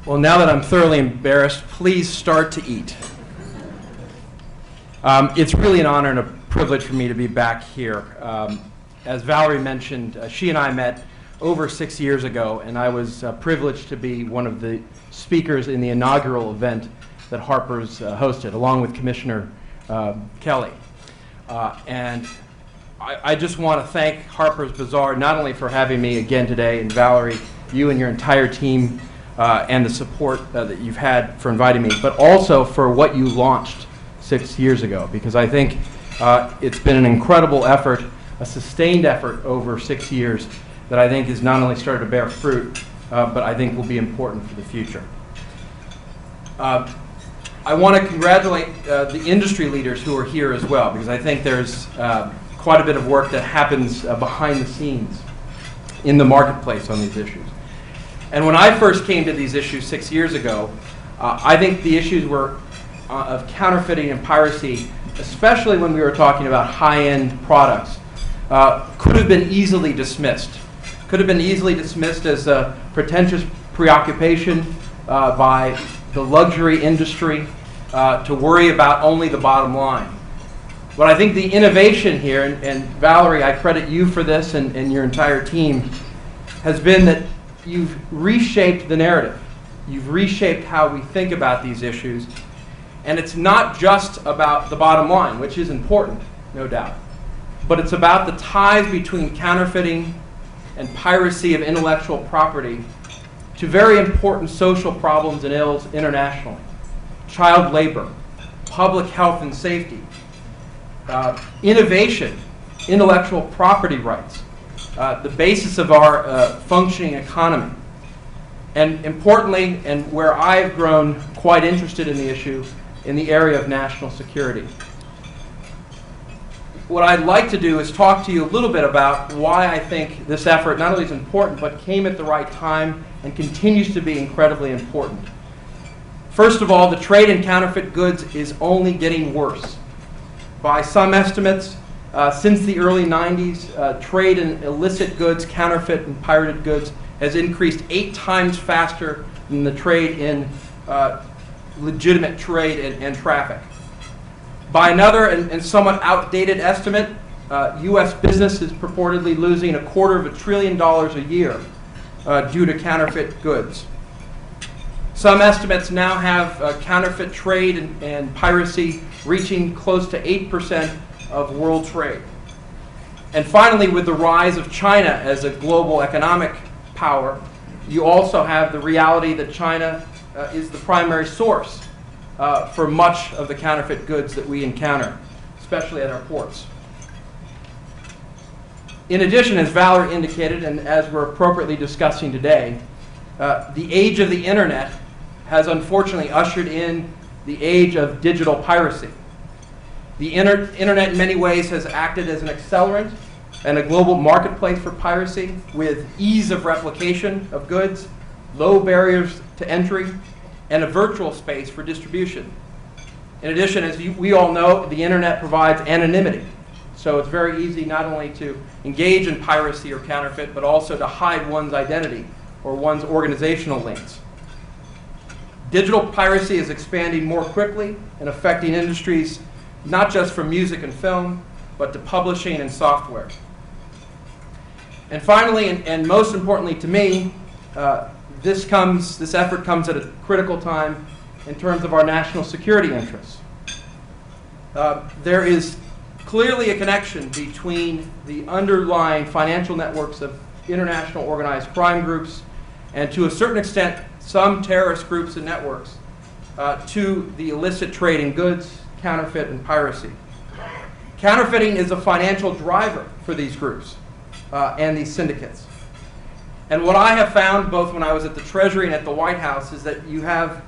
Well, now that I'm thoroughly embarrassed, please start to eat. It's really an honor and a privilege for me to be back here. As Valerie mentioned, she and I met over 6 years ago, and I was privileged to be one of the speakers in the inaugural event that Harper's hosted, along with Commissioner Kelly. And I just want to thank Harper's Bazaar not only for having me again today, and Valerie, you and your entire team, and the support that you've had for inviting me, but also for what you launched 6 years ago, because I think it's been an incredible effort, a sustained effort over 6 years that I think has not only started to bear fruit, but I think will be important for the future. I want to congratulate the industry leaders who are here as well, because I think there's quite a bit of work that happens behind the scenes in the marketplace on these issues. And when I first came to these issues 6 years ago, I think the issues were of counterfeiting and piracy, especially when we were talking about high-end products, could have been easily dismissed. Could have been easily dismissed as a pretentious preoccupation by the luxury industry to worry about only the bottom line. But I think the innovation here, and Valerie, I credit you for this and your entire team, has been that you've reshaped the narrative. You've reshaped how we think about these issues. And it's not just about the bottom line, which is important, no doubt, but it's about the ties between counterfeiting and piracy of intellectual property to very important social problems and ills internationally. Child labor, public health and safety, innovation, intellectual property rights, the basis of our functioning economy. And importantly, and where I've grown quite interested in the issue, in the area of national security. What I'd like to do is talk to you a little bit about why I think this effort not only is important, but came at the right time and continues to be incredibly important. First of all, the trade in counterfeit goods is only getting worse. By some estimates, since the early 90s, trade in illicit goods, counterfeit and pirated goods, has increased 8 times faster than the trade in legitimate trade and traffic. By another and somewhat outdated estimate, U.S. business is purportedly losing $250 billion a year due to counterfeit goods. Some estimates now have counterfeit trade and piracy reaching close to 8% of world trade. And finally, with the rise of China as a global economic power, you also have the reality that China is the primary source for much of the counterfeit goods that we encounter, especially at our ports. In addition, as Valerie indicated, and as we're appropriately discussing today, the age of the internet has unfortunately ushered in the age of digital piracy. The internet in many ways has acted as an accelerant and a global marketplace for piracy with ease of replication of goods, low barriers to entry, and a virtual space for distribution. In addition, as we all know, the internet provides anonymity. So it's very easy not only to engage in piracy or counterfeit, but also to hide one's identity or one's organizational links. Digital piracy is expanding more quickly and affecting industries not just from music and film, but to publishing and software. And finally, and most importantly to me, this effort comes at a critical time in terms of our national security interests. There is clearly a connection between the underlying financial networks of international organized crime groups and, to a certain extent, some terrorist groups and networks to the illicit trade in goods, counterfeit, and piracy. Counterfeiting is a financial driver for these groups and these syndicates. And what I have found, both when I was at the Treasury and at the White House, is that you have,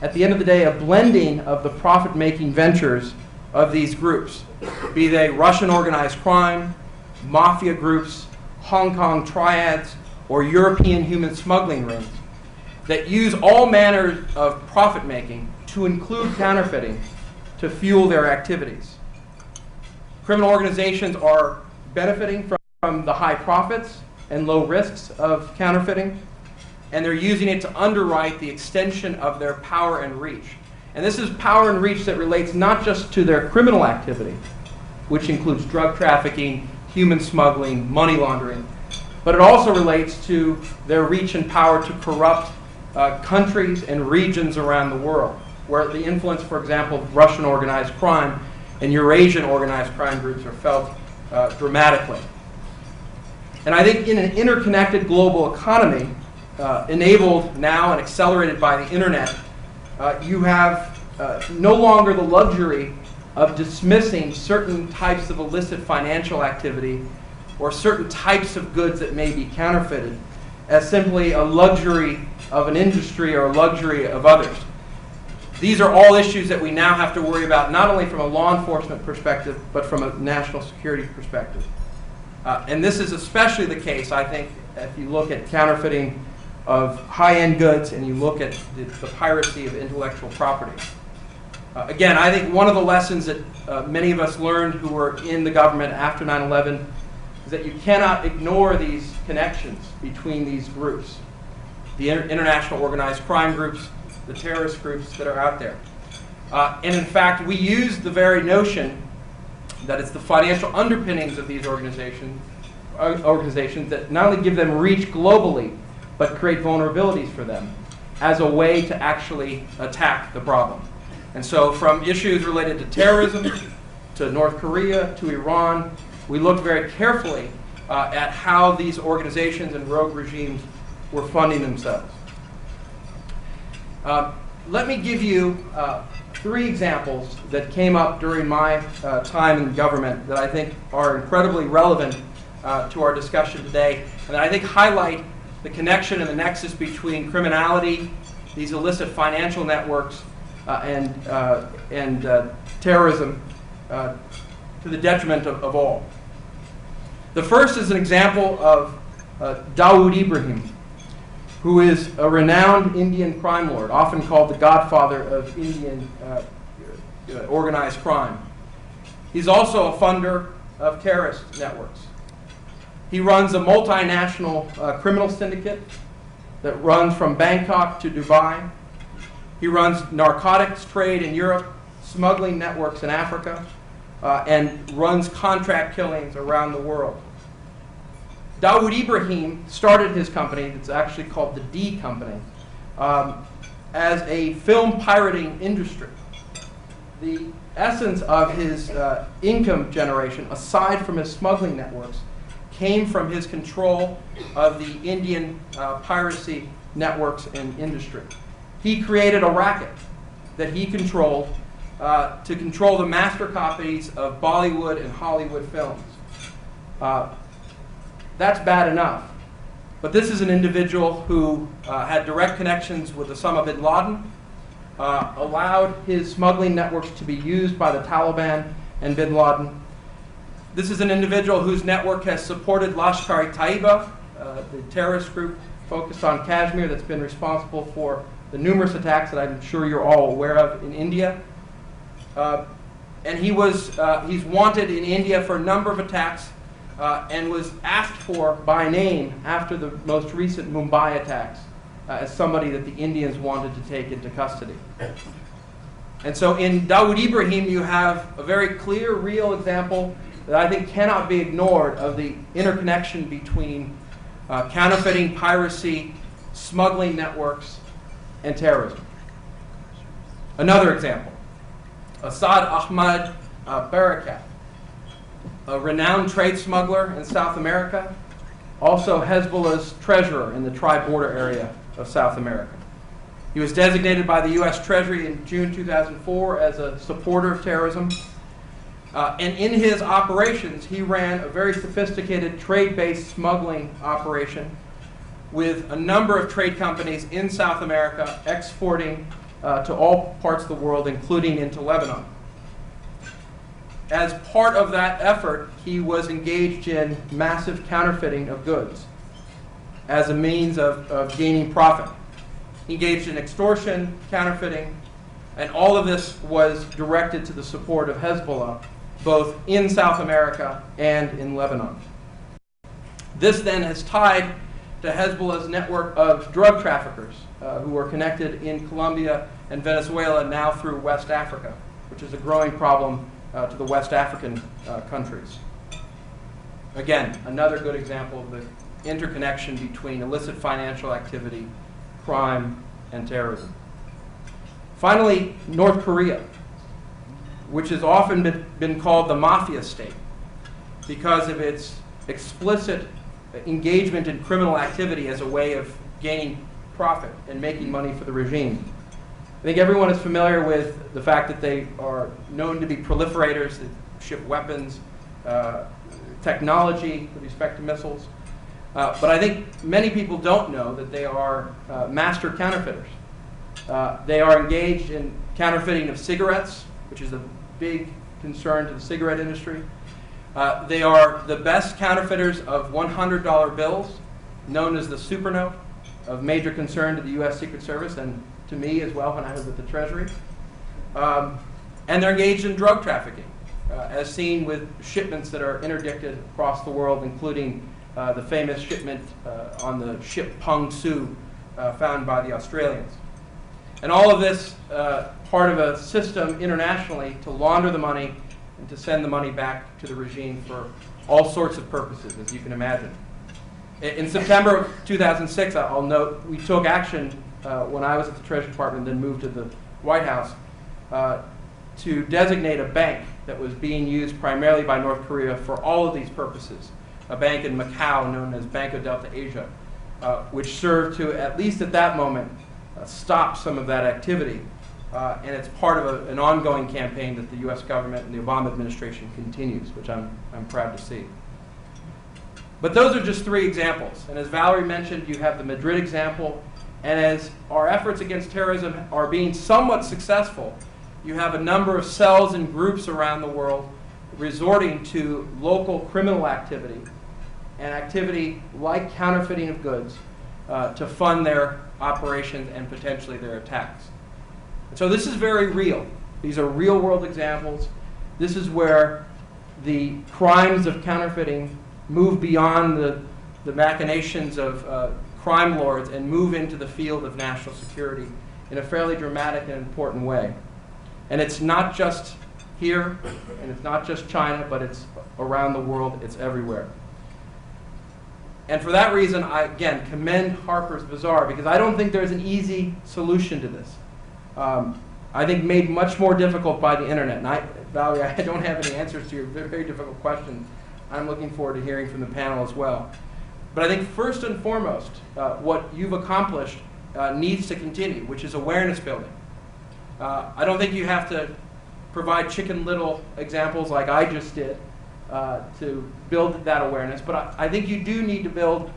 at the end of the day, a blending of the profit-making ventures of these groups, be they Russian organized crime, mafia groups, Hong Kong triads, or European human smuggling rings, that use all manner of profit-making to include counterfeiting to fuel their activities. Criminal organizations are benefiting from the high profits and low risks of counterfeiting, and they're using it to underwrite the extension of their power and reach. And this is power and reach that relates not just to their criminal activity, which includes drug trafficking, human smuggling, money laundering, but it also relates to their reach and power to corrupt countries and regions around the world, where the influence, for example, of Russian organized crime and Eurasian organized crime groups are felt dramatically. And I think in an interconnected global economy, enabled now and accelerated by the internet, you have no longer the luxury of dismissing certain types of illicit financial activity or certain types of goods that may be counterfeited as simply a luxury of an industry or a luxury of others. These are all issues that we now have to worry about, not only from a law enforcement perspective, but from a national security perspective. And this is especially the case, I think, if you look at counterfeiting of high-end goods and you look at the piracy of intellectual property. Again, I think one of the lessons that many of us learned who were in the government after 9/11 is that you cannot ignore these connections between these groups, the international organized crime groups, the terrorist groups that are out there. And in fact, we use the very notion that it's the financial underpinnings of these organizations that not only give them reach globally, but create vulnerabilities for them as a way to actually attack the problem. And so from issues related to terrorism, to North Korea, to Iran, we looked very carefully at how these organizations and rogue regimes were funding themselves. Let me give you 3 examples that came up during my time in government that I think are incredibly relevant to our discussion today, and that I think highlight the connection and the nexus between criminality, these illicit financial networks, and terrorism to the detriment of all. The first is an example of Dawood Ibrahim, who is a renowned Indian crime lord, often called the godfather of Indian organized crime. He's also a funder of terrorist networks. He runs a multinational criminal syndicate that runs from Bangkok to Dubai. He runs narcotics trade in Europe, smuggling networks in Africa, and runs contract killings around the world. Dawood Ibrahim started his company, it's actually called the D Company, as a film pirating industry. The essence of his income generation, aside from his smuggling networks, came from his control of the Indian piracy networks and industry. He created a racket that he controlled to control the master copies of Bollywood and Hollywood films. That's bad enough. But this is an individual who had direct connections with Osama bin Laden, allowed his smuggling networks to be used by the Taliban and bin Laden. This is an individual whose network has supported Lashkar-e-Taiba, the terrorist group focused on Kashmir that's been responsible for the numerous attacks that I'm sure you're all aware of in India. And he's wanted in India for a number of attacks and was asked for by name after the most recent Mumbai attacks as somebody that the Indians wanted to take into custody. And so in Dawood Ibrahim, you have a very clear, real example that I think cannot be ignored of the interconnection between counterfeiting, piracy, smuggling networks, and terrorism. Another example, Asad Ahmad Barakat, a renowned trade smuggler in South America, also Hezbollah's treasurer in the tri-border area of South America. He was designated by the U.S. Treasury in June 2004 as a supporter of terrorism. And in his operations, he ran a very sophisticated trade-based smuggling operation with a number of trade companies in South America exporting to all parts of the world, including into Lebanon. As part of that effort, he was engaged in massive counterfeiting of goods as a means of gaining profit. He engaged in extortion, counterfeiting, and all of this was directed to the support of Hezbollah, both in South America and in Lebanon. This then has tied to Hezbollah's network of drug traffickers who are connected in Colombia and Venezuela, now through West Africa, which is a growing problem to the West African countries. Again, another good example of the interconnection between illicit financial activity, crime, and terrorism. Finally, North Korea, which has often been called the mafia state because of its explicit engagement in criminal activity as a way of gaining profit and making money for the regime. I think everyone is familiar with the fact that they are known to be proliferators, that ship weapons, technology with respect to missiles. But I think many people don't know that they are master counterfeiters. They are engaged in counterfeiting of cigarettes, which is a big concern to the cigarette industry. They are the best counterfeiters of $100 bills, known as the super note, of major concern to the U.S. Secret Service and to me as well when I was at the Treasury. And they're engaged in drug trafficking, as seen with shipments that are interdicted across the world, including the famous shipment on the ship Peng Su found by the Australians. And all of this part of a system internationally to launder the money and to send the money back to the regime for all sorts of purposes, as you can imagine. In September of 2006, I'll note, we took action when I was at the Treasury Department, then moved to the White House, to designate a bank that was being used primarily by North Korea for all of these purposes. A bank in Macau known as Banco Delta Asia, which served to, at least at that moment, stop some of that activity. And it's part of an ongoing campaign that the U.S. government and the Obama administration continues, which I'm proud to see. But those are just three examples. And as Valerie mentioned, you have the Madrid example. And as our efforts against terrorism are being somewhat successful, you have a number of cells and groups around the world resorting to local criminal activity and activity like counterfeiting of goods to fund their operations and potentially their attacks. So this is very real. These are real-world examples. This is where the crimes of counterfeiting move beyond the machinations of crime lords and move into the field of national security in a fairly dramatic and important way. And it's not just here, and it's not just China, but it's around the world, it's everywhere. And for that reason, I, again, commend Harper's Bazaar, because I don't think there's an easy solution to this. I think made much more difficult by the internet. And Valerie, I don't have any answers to your very, very difficult questions. I'm looking forward to hearing from the panel as well. But I think first and foremost, what you've accomplished needs to continue, which is awareness building. I don't think you have to provide Chicken Little examples like I just did to build that awareness, but I think you do need to build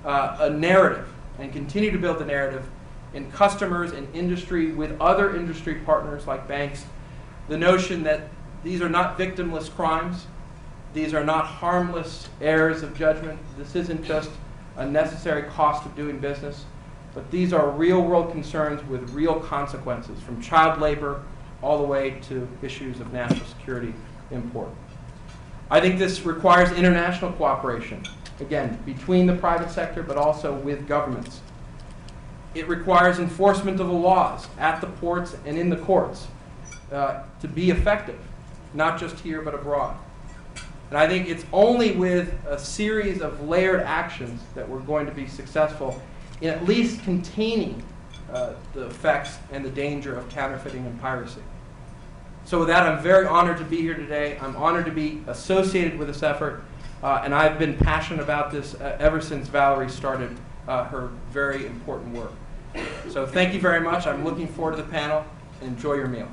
a narrative and continue to build the narrative in customers and industry with other industry partners like banks, the notion that these are not victimless crimes, these are not harmless errors of judgment, this isn't just a necessary cost of doing business, but these are real-world concerns with real consequences, from child labor all the way to issues of national security import. I think this requires international cooperation, again, between the private sector but also with governments. It requires enforcement of the laws at the ports and in the courts to be effective, not just here but abroad. And I think it's only with a series of layered actions that we're going to be successful in at least containing the effects and the danger of counterfeiting and piracy. So with that, I'm very honored to be here today. I'm honored to be associated with this effort, and I've been passionate about this ever since Valerie started her very important work. So thank you very much. I'm looking forward to the panel. Enjoy your meal.